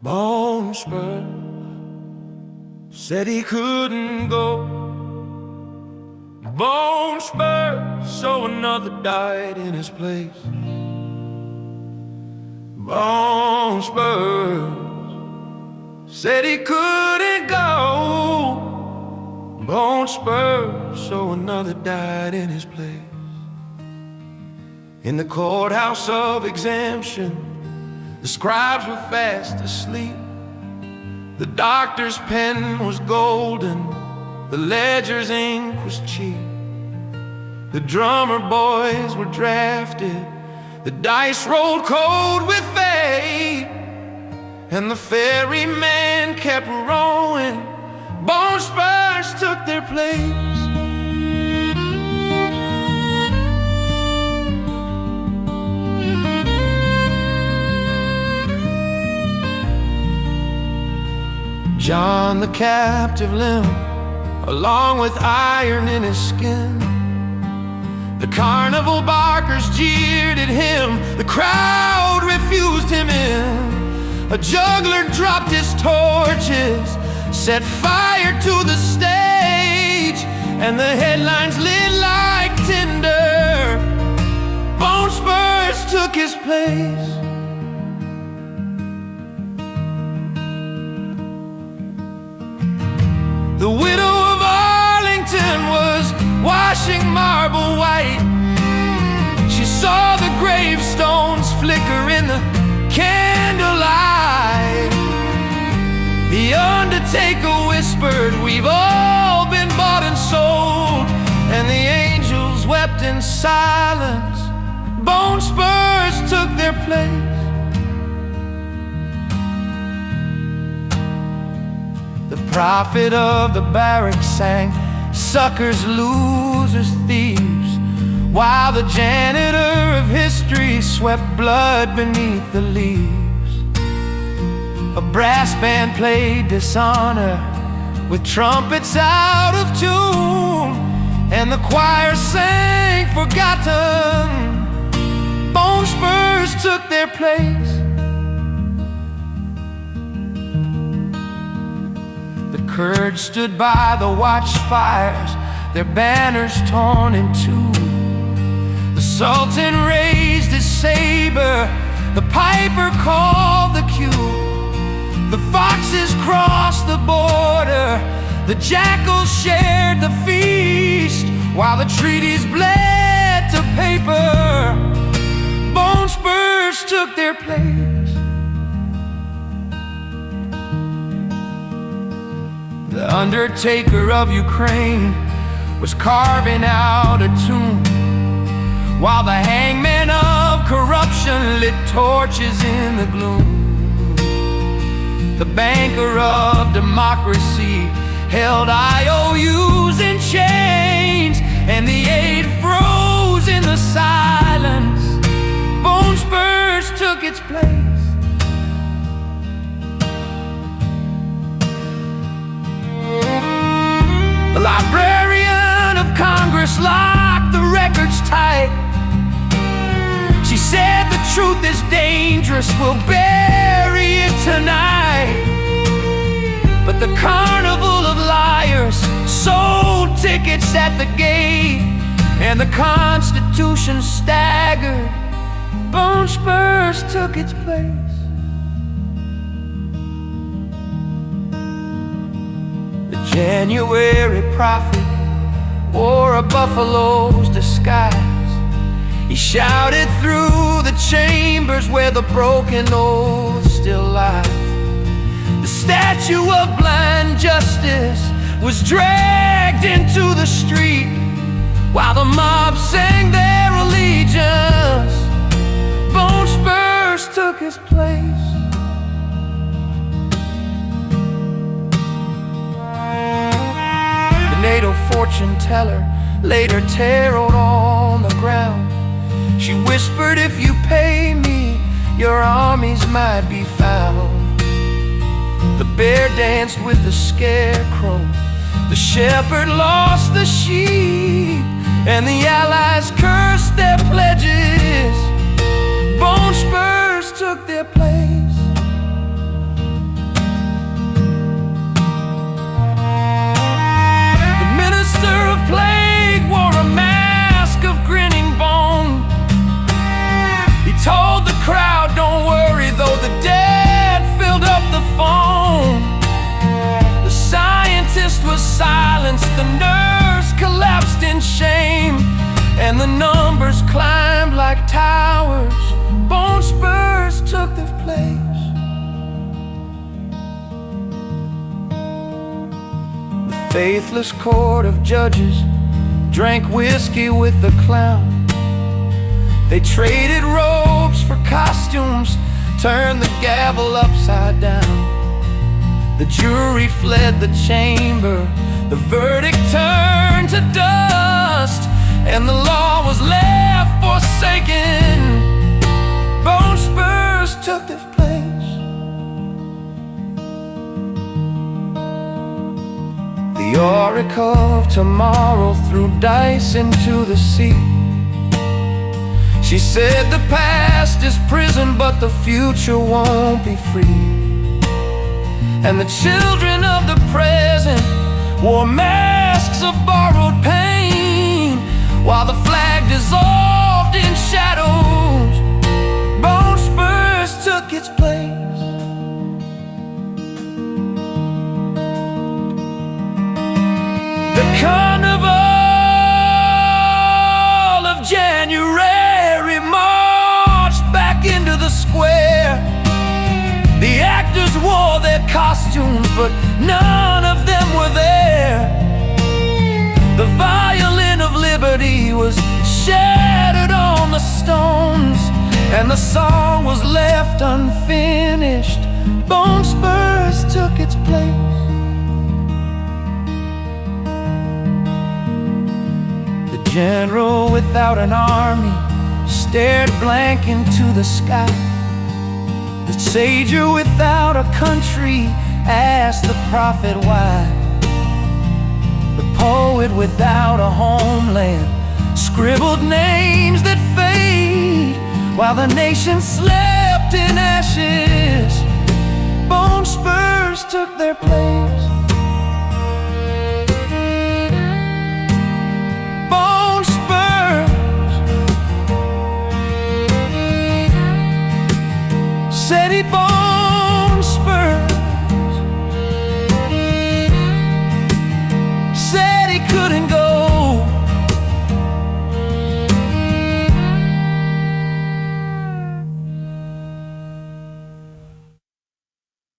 Bone Spurs said he couldn't go. Bone Spurs, so another died in his place. Bone Spurs said he couldn't go. Bone Spurs, so another died in his place. In the courthouse of exemption, the scribes were fast asleep. The doctor's pen was golden, the ledger's ink was cheap. The drummer boys were drafted, the dice rolled cold with fate, and the ferryman kept rowing. Bone Spurs took their place. John the captive limb, along with iron in his skin. The carnival barkers jeered at him, the crowd refused him in. A juggler dropped his torches, set fire to the stage, and the headlines lit like tinder. Bone Spurs took his place. The widow of Arlington was washing marble white. She saw the gravestones flicker in the candlelight. The undertaker whispered, "We've all been bought and sold," and the angels wept in silence. Bone Spurs took their place. The prophet of the barracks sang, "Suckers, losers, thieves," while the janitor of history swept blood beneath the leaves. A brass band played dishonor with trumpets out of tune, and the choir sang forgotten. Bone Spurs took their place. The Kurds stood by the watchfires, their banners torn in two. The Sultan raised his saber, the piper called the cue. The foxes crossed the border, the jackals shared the feast, while the treaties bled to paper. Bone Spurs took their place. The undertaker of Ukraine was carving out a tomb, while the hangman of corruption lit torches in the gloom. The banker of democracy held IOUs in chains, and the aid froze in the silence. Bone Spurs took its place. The Librarian of Congress locked the records tight. She said the truth is dangerous, we'll bury it tonight. But the carnival of liars sold tickets at the gate, and the Constitution staggered. Bone Spurs took its place. January prophet wore a buffalo's disguise. He shouted through the chambers where the broken oath still lies. The statue of blind justice was dragged into the street, while the mob sang their allegiance. Bone Spurs took his place. NATO fortune teller laid her tarot on the ground. She whispered, "If you pay me, your armies might be found." The bear danced with the scarecrow, the shepherd lost the sheep, and the allies cursed their pledges. Bone Spurs took their place. and the numbers climbed like towers. Bone Spurs took their place. The faithless court of judges drank whiskey with the clown. They traded robes for costumes, turned the gavel upside down. The jury fled the chamber, the verdict turned to dust, and the law was left forsaken. Bone Spurs took their place. The oracle of tomorrow threw dice into the sea. She said the past is prison, but the future won't be free. And the children of the present wore masks of borrowed pain, while the flag dissolved in shadows. Bone Spurs took its place. The carnival of January marched back into the square. The actors wore their costumes, but none of them were there. The violin of liberty was shattered on the stones, and the song was left unfinished. Bone Spurs took its place. The general without an army stared blank into the sky. The sager without a country asked the prophet why. The poet without a homeland scribbled names that fade, while the nation slept in ashes.